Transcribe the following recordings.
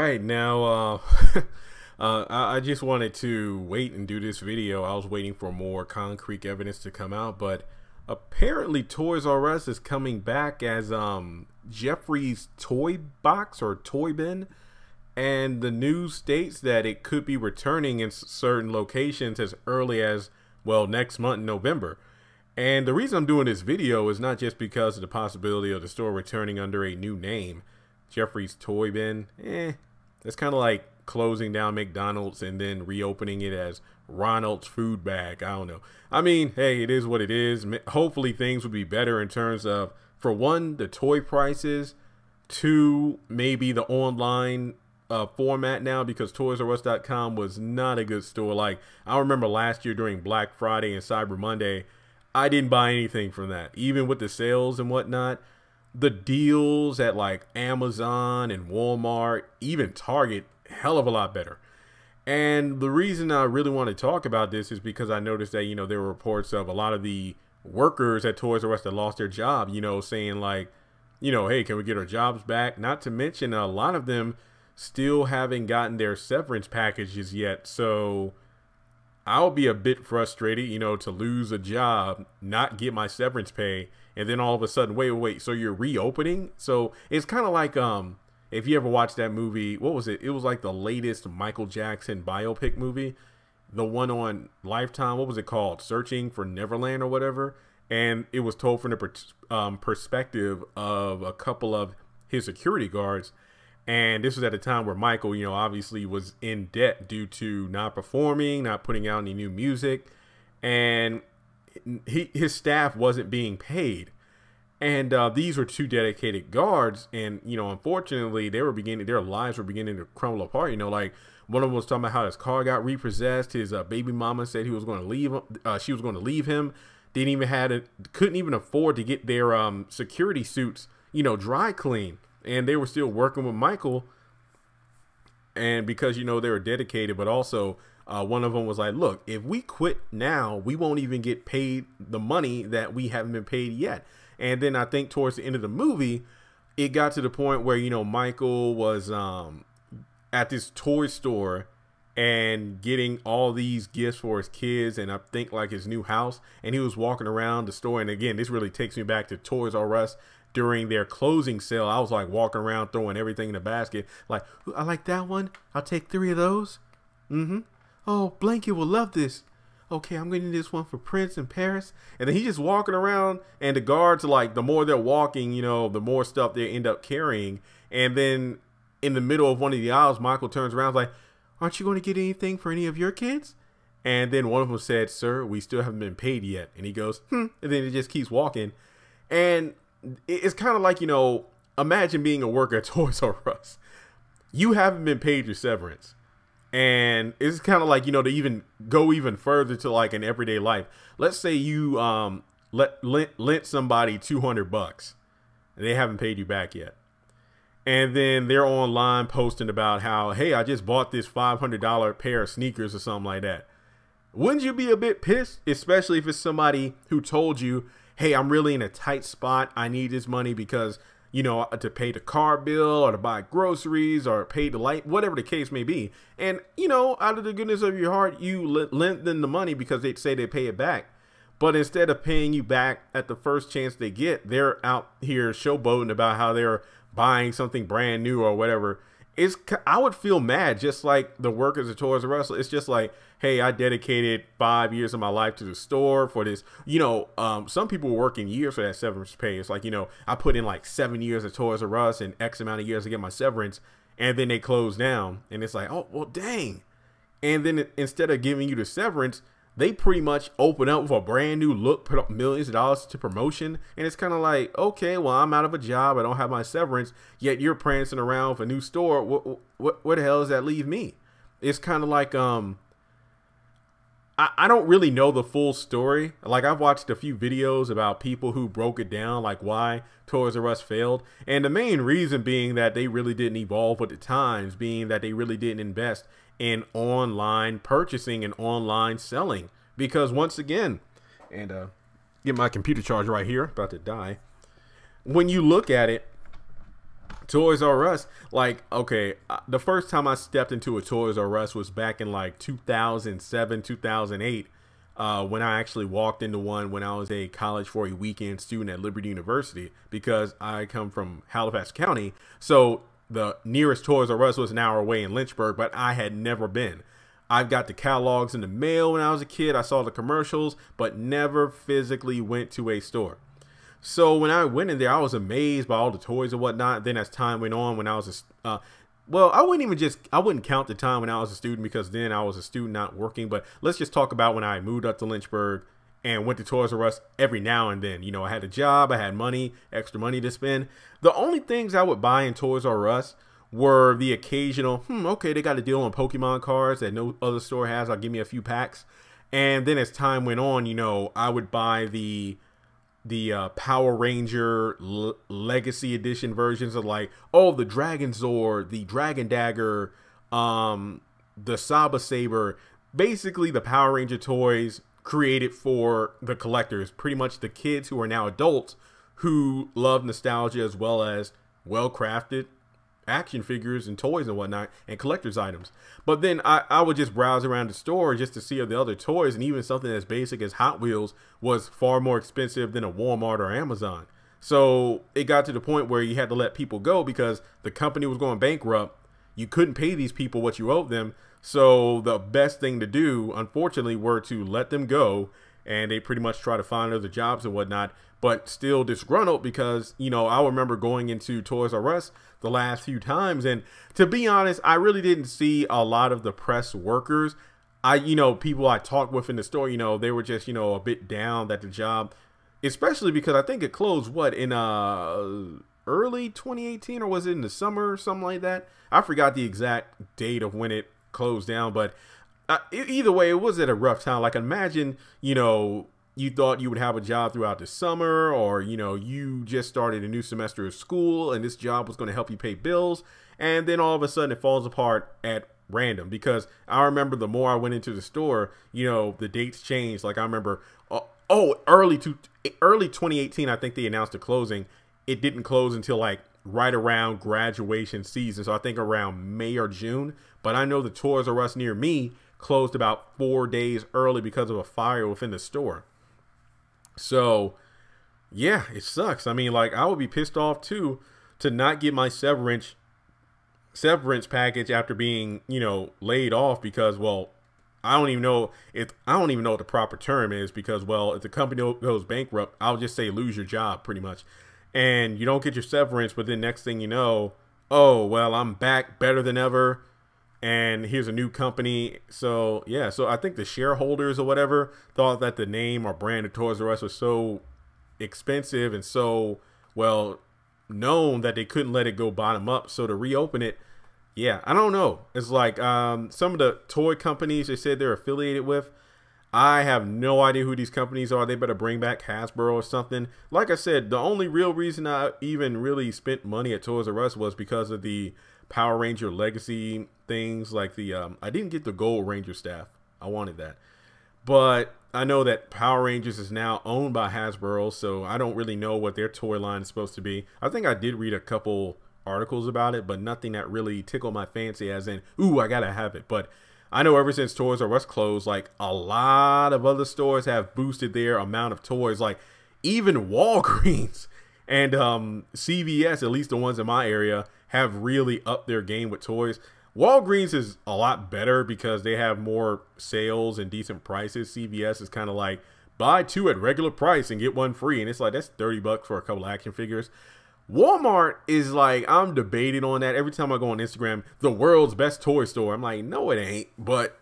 right, now I just wanted to wait and do this video. I was waiting for more concrete evidence to come out, but apparently Toys R Us is coming back as Jeffrey's Toy Box or Toy Bin, and the news states that it could be returning in certain locations as early as, well, next month in November. And the reason I'm doing this video is not just because of the possibility of the store returning under a new name. Jeffrey's Toy Bin, it's kind of like closing down McDonald's and then reopening it as Ronald's Food Bag. I don't know. I mean, hey, it is what it is. Hopefully things will be better in terms of, for one, the toy prices, two, maybe the online format now, because ToysRUs.com was not a good store. Like, I remember last year during Black Friday and Cyber Monday, I didn't buy anything from that. Even with the sales and whatnot, the deals at like Amazon and Walmart, even Target, hell of a lot better. And the reason I really want to talk about this is because I noticed that, there were reports of a lot of the workers at Toys R Us that lost their job, saying like, hey, can we get our jobs back? Not to mention a lot of them still haven't gotten their severance packages yet. So I'll be a bit frustrated, to lose a job, not get my severance pay, and then all of a sudden, wait, so you're reopening? So it's kind of like, if you ever watched that movie, what was it? It was like the latest Michael Jackson biopic movie, the one on Lifetime. What was it called? Searching for Neverland or whatever. And it was told from the perspective of a couple of his security guards. And this was at a time where Michael, obviously was in debt due to not performing, not putting out any new music, and his staff wasn't being paid. And these were two dedicated guards, and unfortunately, their lives were beginning to crumble apart. Like one of them was talking about how his car got repossessed. His baby mama said he was going to leave him. She was going to leave him. Couldn't even afford to get their security suits, dry clean. And they were still working with Michael, and because they were dedicated, but also one of them was like, look, if we quit now, we won't even get paid the money that we haven't been paid yet. And then I think towards the end of the movie, it got to the point where Michael was at this toy store and getting all these gifts for his kids, and I think like his new house, and he was walking around the store. And again, this really takes me back to Toys R Us during their closing sale. I was like walking around throwing everything in the basket, like, I like that one, I'll take 3 of those. Oh, Blanket will love this. Okay, I'm getting this one for Prince and Paris. And then he's just walking around, and the guards are like, the more they're walking, the more stuff they end up carrying. And then in the middle of one of the aisles, Michael turns around, like, aren't you going to get anything for any of your kids? And then one of them said, sir, we still haven't been paid yet. And he goes, and then he just keeps walking. And it's kind of like, imagine being a worker at Toys R Us. You haven't been paid your severance. And it's kind of like, to even go even further to like an everyday life. Let's say you lent somebody $200 and they haven't paid you back yet. And then they're online posting about how, hey, I just bought this $500 pair of sneakers or something like that. Wouldn't you be a bit pissed? Especially if it's somebody who told you, hey, I'm really in a tight spot. I need this money because, to pay the car bill or to buy groceries or pay the light, whatever the case may be. And, out of the goodness of your heart, you lend them the money because they say they pay it back. But instead of paying you back at the first chance they get, they're out here showboating about how they're buying something brand new or whatever. I would feel mad, just like the workers at Toys R Us. It's just like, hey, I dedicated 5 years of my life to the store for this. Some people were working years for that severance pay. It's like, I put in like 7 years at Toys R Us and X amount of years to get my severance, and then they close down. And it's like, oh, well, dang. And then instead of giving you the severance, they pretty much open up with a brand new look, put up millions of dollars to promotion. And it's kind of like, okay, well, I'm out of a job. I don't have my severance, yet you're prancing around with a new store. Where the hell does that leave me? It's kind of like, I don't really know the full story. Like, I've watched a few videos about people who broke it down, like why Toys R Us failed. And the main reason being that they really didn't evolve with the times, being that they really didn't invest in online purchasing and online selling. Because once again, and get my computer charger right here, about to die. When you look at it, Toys R Us, like, okay, the first time I stepped into a Toys R Us was back in like 2007, 2008, when I actually walked into one when I was a college for a weekend student at Liberty University, because I come from Halifax County. So the nearest Toys R Us was an hour away in Lynchburg, but I had never been. I've got the catalogs in the mail when I was a kid. I saw the commercials, but never physically went to a store. So when I went in there, I was amazed by all the toys and whatnot. Then as time went on, when I was well, I wouldn't count the time when I was a student, because then I was a student not working. But let's just talk about when I moved up to Lynchburg and went to Toys R Us every now and then. You know, I had a job, I had money, extra money to spend. The only things I would buy in Toys R Us were the occasional, okay, they got a deal on Pokemon cards that no other store has. I'll give me a few packs. And then as time went on, you know, I would buy the Power Ranger Legacy Edition versions of, like, oh, the Dragon Zord, the Dragon Dagger, the Saba Saber, basically the Power Ranger toys created for the collectors, pretty much the kids who are now adults who love nostalgia as well as well-crafted action figures and toys and whatnot and collector's items. But then I would just browse around the store just to see the other toys, and even something as basic as Hot Wheels was far more expensive than a Walmart or Amazon. So it got to the point where you had to let people go because the company was going bankrupt. You couldn't pay these people what you owed them. So the best thing to do, unfortunately, were to let them go, and they pretty much try to find other jobs and whatnot, but still disgruntled because, you know, I remember going into Toys R Us the last few times, and to be honest, I really didn't see a lot of the press workers. People I talked with in the store, you know, they were just, you know, a bit down that the job, especially because I think it closed, in early 2018, or was it in the summer or something like that? I forgot the exact date of when it closed down, but either way, it was at a rough time. Like, imagine, you know, you thought you would have a job throughout the summer, or, you know, you just started a new semester of school and this job was going to help you pay bills. And then all of a sudden it falls apart at random, because I remember the more I went into the store, you know, the dates changed. Like, I remember, early 2018, I think they announced the closing. It didn't close until like right around graduation season. So I think around May or June. But I know the Toys R Us near me closed about 4 days early because of a fire within the store. So, yeah, it sucks. I mean, like, I would be pissed off, too, to not get my severance package after being, you know, laid off because, well, I don't even know what the proper term is, because, well, if the company goes bankrupt, I'll just say lose your job, pretty much. And you don't get your severance, but then next thing you know, oh, well, I'm back better than ever, and here's a new company. So yeah, so I think the shareholders or whatever thought that the name or brand of Toys R Us was so expensive and so well known that they couldn't let it go bottom up. So to reopen it, yeah, I don't know. It's like some of the toy companies they said they're affiliated with, I have no idea who these companies are. They better bring back Hasbro or something. Like I said, the only real reason I even really spent money at Toys R Us was because of the Power Ranger Legacy things, like the I didn't get the Gold Ranger staff. I wanted that, but I know that Power Rangers is now owned by Hasbro, so I don't really know what their toy line is supposed to be. I think I did read a couple articles about it, but nothing that really tickled my fancy as in, ooh, I gotta have it. But I know ever since Toys R Us closed, like, a lot of other stores have boosted their amount of toys. Like, even Walgreens and CVS, at least the ones in my area, have really upped their game with toys. Walgreens is a lot better because they have more sales and decent prices. CVS is kind of like, buy two at regular price and get one free. And it's like, that's $30 for a couple of action figures. Walmart is like, I'm debating on that. Every time I go on Instagram, the world's best toy store. I'm like, no, it ain't. But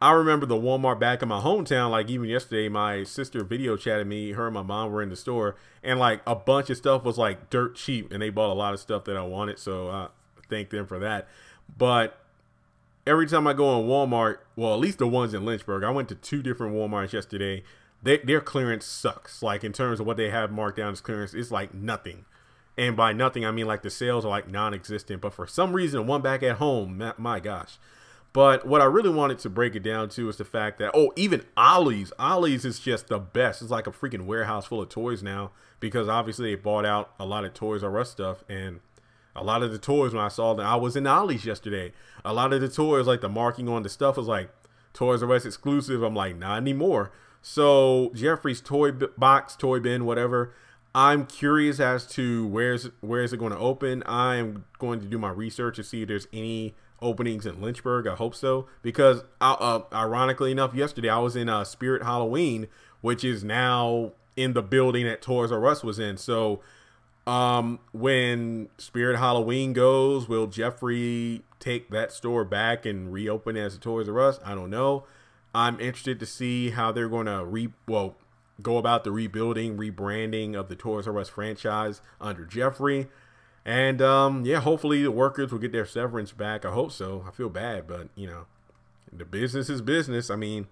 I remember the Walmart back in my hometown. Like, even yesterday, my sister video chatted me. Her and my mom were in the store, and like a bunch of stuff was like dirt cheap, and they bought a lot of stuff that I wanted. So I thank them for that. But every time I go on Walmart, well, at least the ones in Lynchburg, I went to 2 different Walmarts yesterday. Their clearance sucks. Like, in terms of what they have marked down as clearance, it's like nothing. And by nothing, I mean like the sales are like non-existent. But for some reason, one back at home, my gosh. But what I really wanted to break it down to is the fact that, oh, even Ollie's is just the best. It's like a freaking warehouse full of toys now, because obviously they bought out a lot of Toys R Us stuff. And A lot of the toys, when I saw them, I was in Ollie's yesterday. A lot of the toys, like the marking on the stuff was like Toys R Us exclusive. I'm like, not anymore. So Jeffrey's toy box, toy bin, whatever. I'm curious as to where is it going to open. I'm going to do my research to see if there's any openings in Lynchburg. I hope so, because ironically enough, yesterday I was in Spirit Halloween, which is now in the building that Toys R Us was in. So when Spirit Halloween goes, will Jeffrey take that store back and reopen as a Toys R Us? I don't know. I'm interested to see how they're going to go about the rebuilding, rebranding of the Toys R Us franchise under Jeffrey. And yeah, hopefully the workers will get their severance back. I hope so. I feel bad, but you know, the business is business. I mean,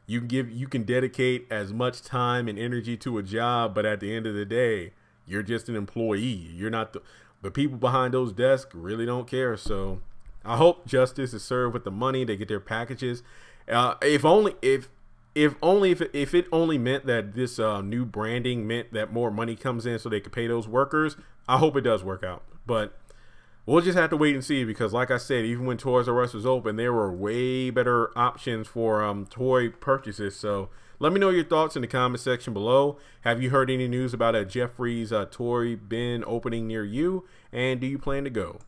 you can dedicate as much time and energy to a job, but at the end of the day, you're just an employee. You're not the people behind those desks really don't care. So I hope justice is served with the money. They get their packages. If it only meant that this new branding meant that more money comes in so they could pay those workers, I hope it does work out. But we'll just have to wait and see, because like I said, even when Toys R Us was open, there were way better options for toy purchases. So let me know your thoughts in the comment section below. Have you heard any news about a Jeffrey's toy bin opening near you? And do you plan to go?